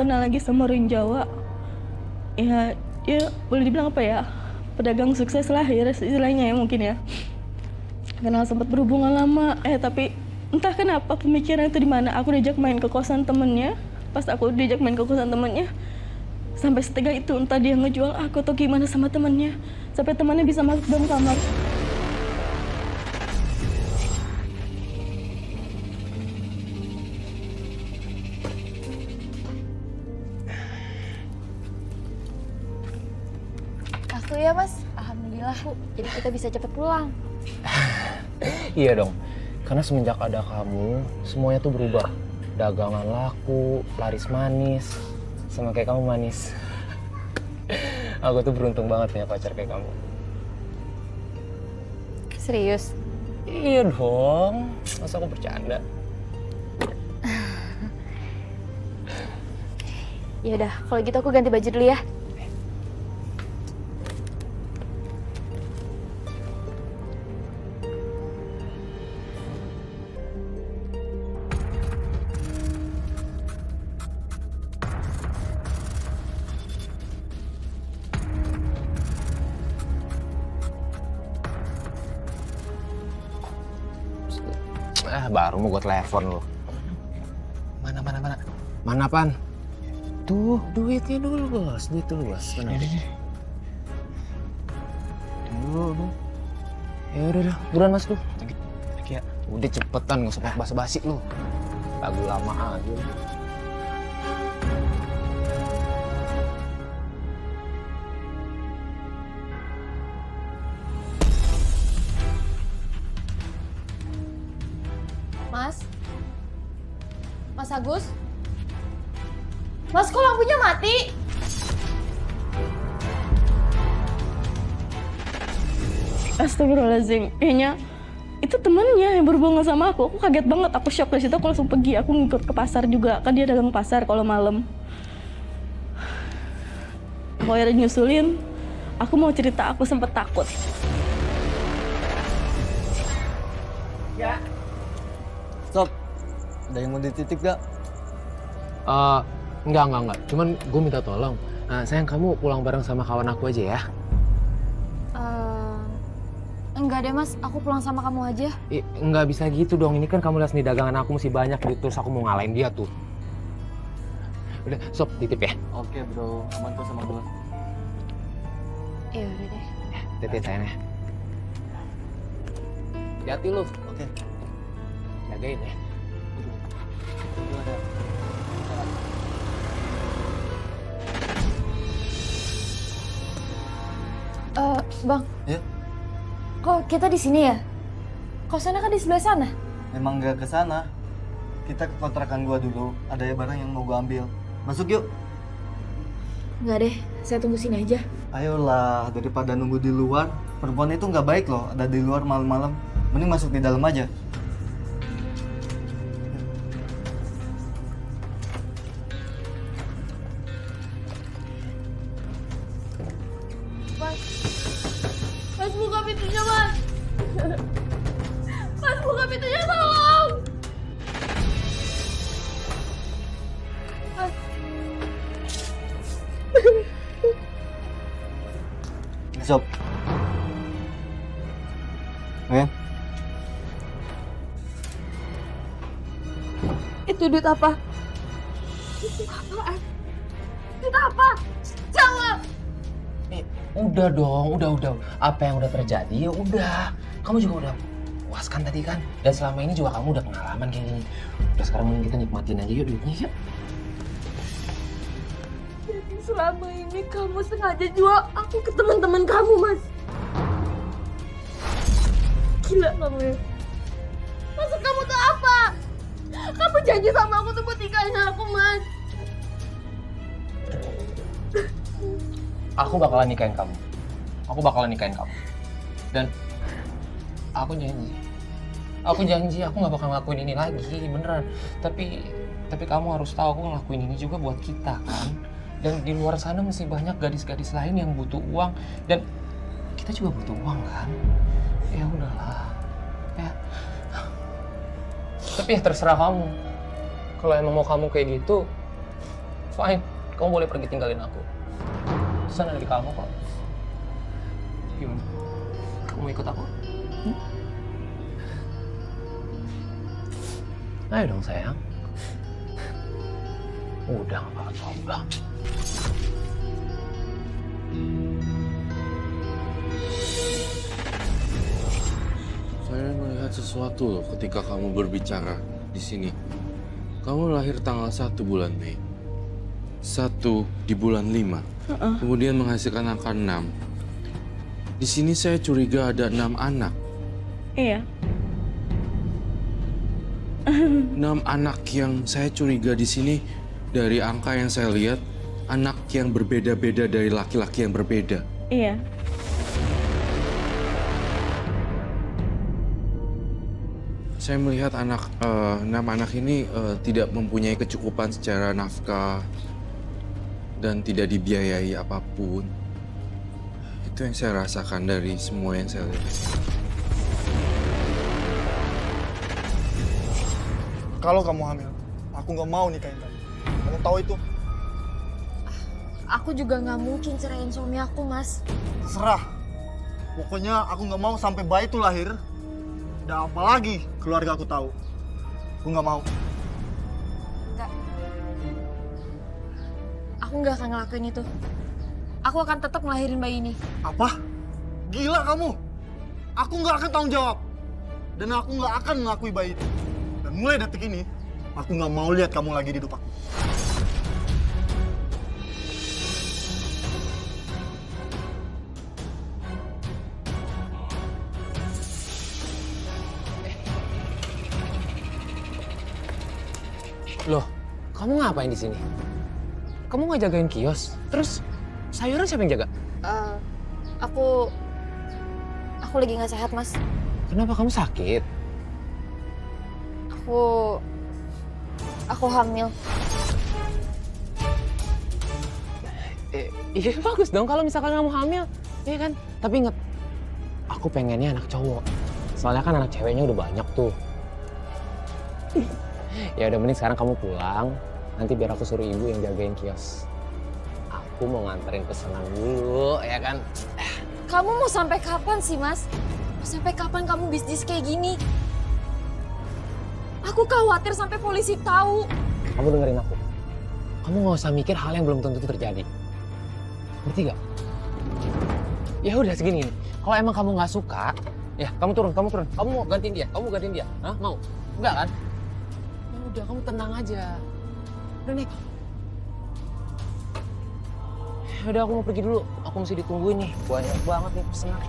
kenal lagi sama orang Jawa. Ya, dia boleh dibilang apa ya? Pedagang sukses lah ya istilahnya ya mungkin ya. Kenal sempat berhubungan lama, tapi entah kenapa pemikiran itu di mana. Aku diajak main ke kosan temennya. Pas aku diajak main ke kosan temennya, sampai setega itu entah dia ngejual aku atau gimana sama temennya. Sampai temannya bisa masuk dalam kamar. Aku ya mas, alhamdulillah jadi kita bisa cepet pulang. Iya dong, karena semenjak ada kamu, semuanya tuh berubah. Dagangan laku, laris manis, sama kayak kamu manis. Aku tuh beruntung banget punya pacar kayak kamu. Serius? Iya dong, masa aku bercanda? Ya udah, kalau gitu aku ganti baju dulu ya. Baru mau gue telepon lo. Mana? Mana pan? Tuh, duitnya dulu bos, duit dulu bos. Mana? Dulu. Ya udah, buruan mas tuh. Ya, udah cepetan, nggak usah pakai basa-basi lu. Lagu lama aja. Mas Agus? Mas, kok lampunya mati? Astagfirullahaladzim, kayaknya itu temennya yang berhubungan sama aku. Aku kaget banget, aku shock dari situ. Aku langsung pergi, aku ngikut ke pasar juga. Kan dia dagang pasar kalau malam. Aku akhirnya nyusulin, aku mau cerita, aku sempet takut. Ya. Stop. Ada yang mau dititip gak? Enggak. Cuman gue minta tolong. Sayang, kamu pulang bareng sama kawan aku aja ya. Enggak deh mas, aku pulang sama kamu aja. Enggak bisa gitu dong, ini kan kamu lihat nih dagangan aku masih banyak gitu, terus aku mau ngalahin dia tuh. Udah, sob, titip ya. Oke bro, aman tuh sama gue. Iya udah deh. Titip sayangnya. Hati-hati lu. Oke. Jagain ya. Bang. Ya? Kok kita di sini ya? Kosannya kan di sebelah sana. Emang gak ke sana. Kita ke kontrakan gua dulu. Ada barang yang mau gua ambil. Masuk yuk. Enggak deh, saya tunggu sini aja. Ayolah, daripada nunggu di luar. Perempuan itu nggak baik loh, ada di luar malam-malam. Mending masuk di dalam aja. Mas, buka pintunya, Mas! Mas, buka pintunya, tolong! Mas. Sob. Oke. Itu duit apa? Itu apaan? Duit apa? Jawab! Udah dong, udah. Apa yang udah terjadi ya udah. Kamu juga udah puas kan tadi kan? Dan selama ini juga kamu udah pengalaman kayak gini. Udah sekarang mending kita nikmatin aja yuk duitnya yuk. Jadi selama ini kamu sengaja jual aku ke teman-teman kamu, Mas. Gila kamu ya. Maksud kamu tuh apa? Kamu janji sama aku tuh buat nikahin aku, Mas. Aku bakalan nikahin kamu. Dan aku janji aku nggak bakal ngelakuin ini lagi, beneran. Tapi kamu harus tahu aku ngelakuin ini juga buat kita kan. Dan di luar sana masih banyak gadis-gadis lain yang butuh uang dan kita juga butuh uang kan. Ya udahlah. Ya. Tapi ya terserah kamu. Kalau emang mau kamu kayak gitu, Fine, kamu boleh pergi tinggalin aku. Sana dari kamu kok. Gimana? Kamu ikut aku? Ayo dong sayang. Udah gak apa-apa, udah. Saya melihat sesuatu loh ketika kamu berbicara di sini. Kamu lahir tanggal 1 bulan Mei. 1 di bulan 5. Kemudian menghasilkan angka 6. Di sini saya curiga ada 6 anak. Iya. 6 anak yang saya curiga di sini dari angka yang saya lihat, anak yang berbeda-beda dari laki-laki yang berbeda. Iya. Saya melihat 6 anak ini tidak mempunyai kecukupan secara nafkah dan tidak dibiayai apapun. Itu yang saya rasakan dari semua yang saya lihat. Kalau kamu hamil, aku nggak mau nikahin kamu. Kamu tahu itu? Aku juga nggak mungkin ceraiin suami aku, Mas. Terserah. Pokoknya aku nggak mau sampai bayi itu lahir. Dan apalagi keluarga aku tahu. Aku nggak mau. Enggak. Aku nggak akan ngelakuin itu. Aku akan tetap ngelahirin bayi ini. Apa? Gila kamu? Aku nggak akan tanggung jawab. Dan aku nggak akan mengakui bayi itu. Dan mulai detik ini, aku nggak mau lihat kamu lagi di hidup aku. Loh, kamu ngapain di sini? Kamu nggak jagain kios? Terus sayuran siapa yang jaga? Aku lagi nggak sehat, Mas. Kenapa kamu sakit? Aku hamil. Iya bagus dong kalau misalkan kamu hamil, iya kan? Tapi inget, aku pengennya anak cowok. Soalnya kan anak ceweknya udah banyak tuh. Ya udah mending sekarang kamu pulang, nanti biar aku suruh ibu yang jagain kios. Aku mau nganterin pesanan dulu, ya kan? Kamu mau sampai kapan sih, Mas? Mau sampai kapan kamu bisnis kayak gini? Aku khawatir sampai polisi tahu. Kamu dengerin aku. Kamu nggak usah mikir hal yang belum tentu terjadi. Ngerti gak? Ya udah segini nih. Kalau emang kamu nggak suka, ya kamu turun. Kamu mau gantiin dia? Kamu gantiin dia? Hah? Mau? Enggak kan? Ya udah, kamu tenang aja. Udah nih. Ya udah, aku mau pergi dulu. Aku mesti ditungguin nih. Banyak banget nih pesanan.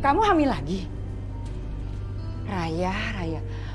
Kamu hamil lagi? Raya,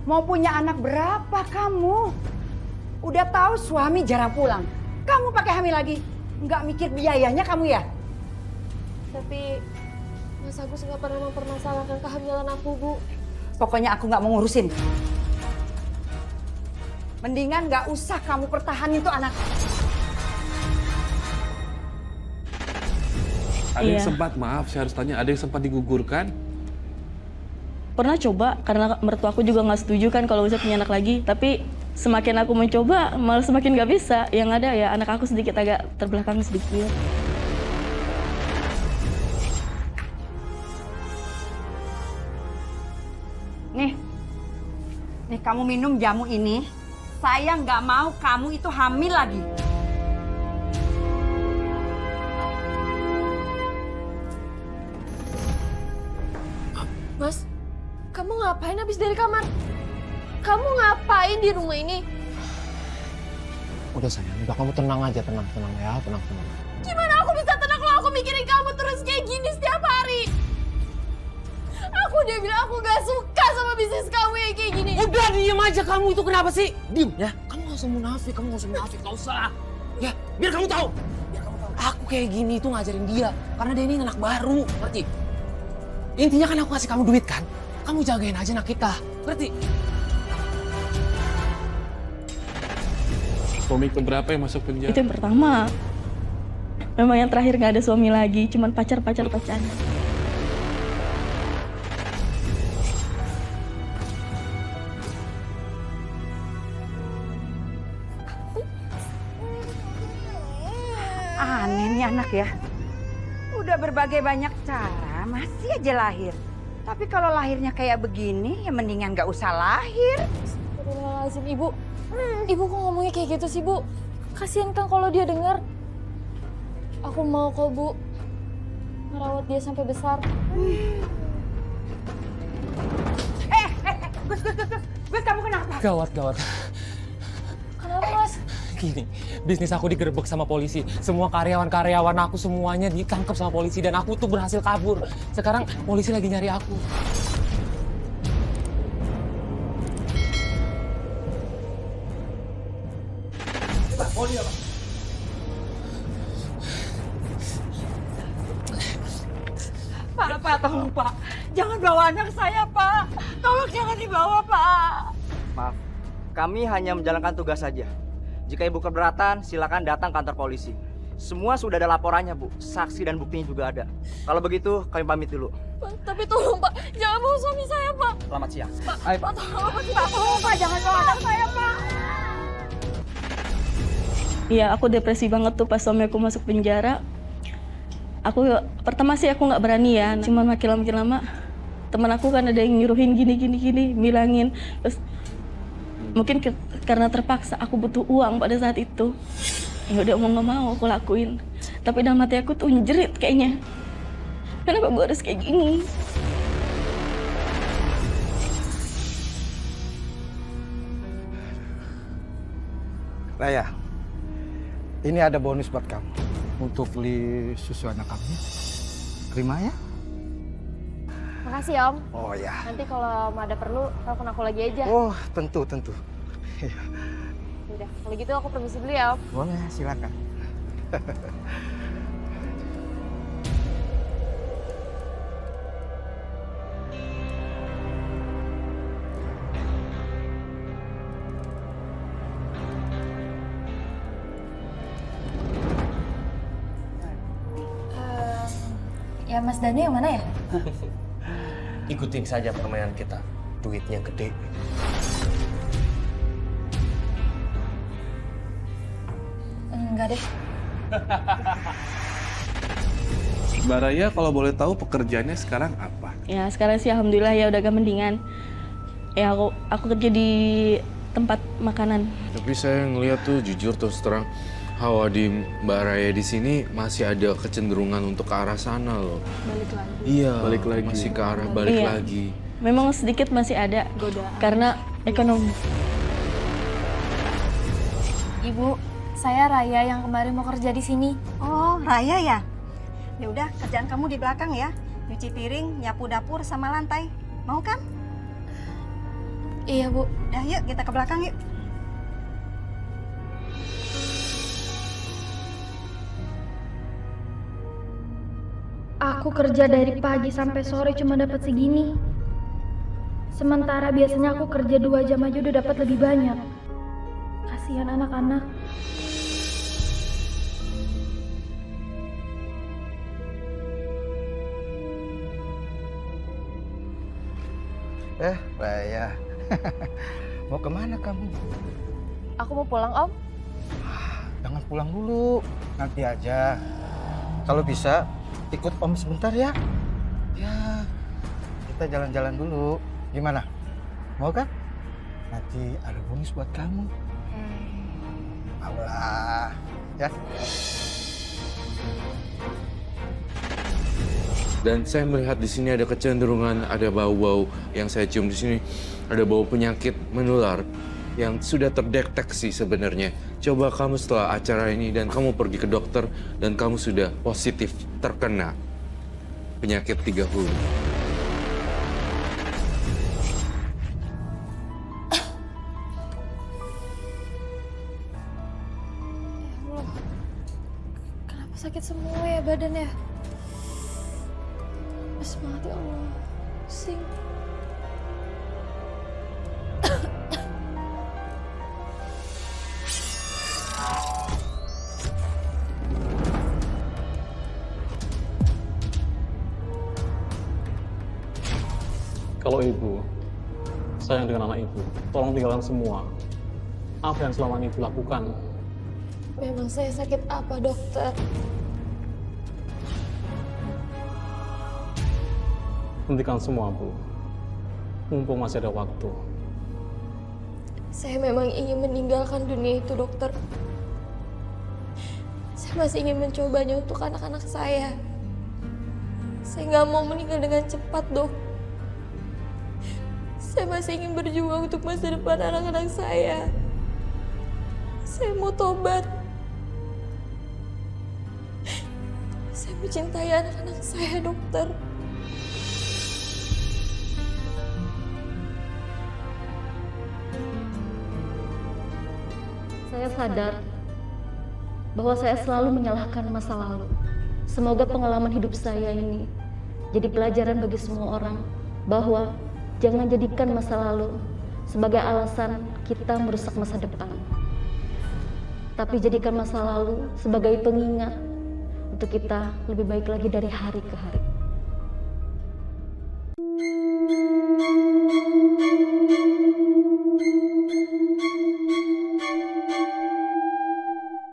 mau punya anak berapa kamu? Udah tahu suami jarang pulang. Kamu pakai hamil lagi? Nggak mikir biayanya kamu ya? Tapi Mas Agus nggak pernah mempermasalahkan kehamilan aku, Bu. Pokoknya aku nggak mau ngurusin. Mendingan nggak usah kamu pertahanin tuh anak. Ada yang Iya. sempat, maaf saya harus tanya, ada yang sempat digugurkan? Pernah coba, karena mertua aku juga nggak setuju kan kalau bisa punya anak lagi. Tapi semakin aku mencoba, malah semakin nggak bisa. Yang ada ya anak aku sedikit agak terbelakang sedikit. Nih kamu minum jamu ini. Saya nggak mau kamu itu hamil lagi. Mas, kamu ngapain habis dari kamar? Kamu ngapain di rumah ini? Udah sayang, udah kamu tenang aja, tenang ya, tenang. Gimana aku bisa tenang kalau aku mikirin kamu terus kayak gini setiap hari? Aku udah bilang aku gak suka sama bisnis kamu yang kayak gini. Udah diem aja kamu, itu kenapa sih? Diem ya, kamu gak usah munafik, gak usah. Ya, biar kamu tahu. Aku kayak gini tuh ngajarin dia, karena dia ini anak baru, ngerti? Intinya kan aku kasih kamu duit kan? Kamu jagain aja anak kita, ngerti? Suami keberapa yang masuk penjara? Itu yang pertama. Memang yang terakhir nggak ada suami lagi, cuman pacaran. Aneh nih anak ya. Udah berbagai banyak cara, masih aja lahir. Tapi kalau lahirnya kayak begini, ya mendingan gak usah lahir. Astagfirullahaladzim, Ibu. Ibu kok ngomongnya kayak gitu sih, Bu? Kasian kan kalau dia dengar. Aku mau kok, Bu, merawat dia sampai besar. Gus, kamu kenapa? Gawat. Kenapa, Mas? Gini, bisnis aku digerebek sama polisi. Semua karyawan aku semuanya ditangkap sama polisi dan aku tuh berhasil kabur. Sekarang polisi lagi nyari aku. Pak, tolong Pak. Jangan bawa anak saya, Pak. Tolong jangan dibawa, Pak. Maaf, kami hanya menjalankan tugas saja. Jika ibu keberatan, silakan datang kantor polisi. Semua sudah ada laporannya, Bu. Saksi dan buktinya juga ada. Kalau begitu, kami pamit dulu. Pak, tapi tolong, Pak. Jangan bawa suami saya, Pak. Selamat siang. Ayo, Pak. Tolong, Pak. Jangan bawa anak saya, Pak. Iya, aku depresi banget tuh pas suami aku masuk penjara. Pertama sih aku nggak berani ya, cuman makin lama teman aku kan ada yang nyuruhin gini, bilangin. Terus mungkin karena terpaksa aku butuh uang pada saat itu. Ya udah mau nggak mau aku lakuin. Tapi dalam hati aku tuh njerit kayaknya. Kenapa gue harus kayak gini? Raya, ini ada bonus buat kamu untuk beli susu anak kamu. Terima ya. Makasih, Om. Oh ya. Nanti kalau ada perlu, telepon aku lagi aja. Oh, tentu. Udah, kalau gitu aku permisi dulu ya, Om. Boleh, silakan. Ya, Mas Dani yang mana ya? Ikutin saja permainan kita. Duitnya gede. Enggak deh. Mbak Raya kalau boleh tahu pekerjaannya sekarang apa? Ya sekarang sih alhamdulillah ya udah agak mendingan. Ya aku kerja di tempat makanan. Tapi saya ngeliat tuh jujur terus terang hawa di Mbak Raya di sini masih ada kecenderungan untuk ke arah sana loh. Balik lagi. Iya, Balik lagi. masih ke arah balik Iya. lagi. Memang sedikit masih ada Godaan. karena ekonomi. Ibu, saya Raya yang kemarin mau kerja di sini. Oh, Raya ya? Ya udah, kerjaan kamu di belakang ya. Nyuci piring, nyapu dapur sama lantai. Mau kan? Iya, Bu. Udah yuk, kita ke belakang yuk. Aku kerja dari pagi sampai sore cuma dapat segini. Sementara biasanya aku kerja 2 jam aja udah dapat lebih banyak. Kasihan anak-anak. Raya. Mau kemana kamu? Aku mau pulang, Om. Jangan pulang dulu. Nanti aja. Kalau bisa, ikut Om sebentar ya. Ya, kita jalan-jalan dulu. Gimana? Mau kan? Nanti ada bonus buat kamu. Maulah, ya. Dan saya melihat di sini ada kecenderungan, ada bau-bau yang saya cium di sini, ada bau penyakit menular yang sudah terdeteksi sebenarnya. Coba kamu setelah acara ini dan kamu pergi ke dokter dan kamu sudah positif terkena penyakit 3 hulu. Ya Allah, kenapa sakit semua ya badannya? Semangat ya Allah. ibu, sayang dengan anak ibu. Tolong tinggalkan semua. Apa yang selama ini ibu lakukan? Memang saya sakit apa, dokter? Hentikan semua, Bu. Mumpung masih ada waktu. Saya memang ingin meninggalkan dunia itu, dokter. Saya masih ingin mencobanya untuk anak-anak saya. Saya nggak mau meninggal dengan cepat, dok. Saya masih ingin berjuang untuk masa depan anak-anak saya. Saya mau tobat. Saya mencintai anak-anak saya, dokter. Saya sadar bahwa saya selalu menyalahkan masa lalu. Semoga pengalaman hidup saya ini jadi pelajaran bagi semua orang bahwa jangan jadikan masa lalu sebagai alasan kita merusak masa depan. Tapi jadikan masa lalu sebagai pengingat untuk kita lebih baik lagi dari hari ke hari.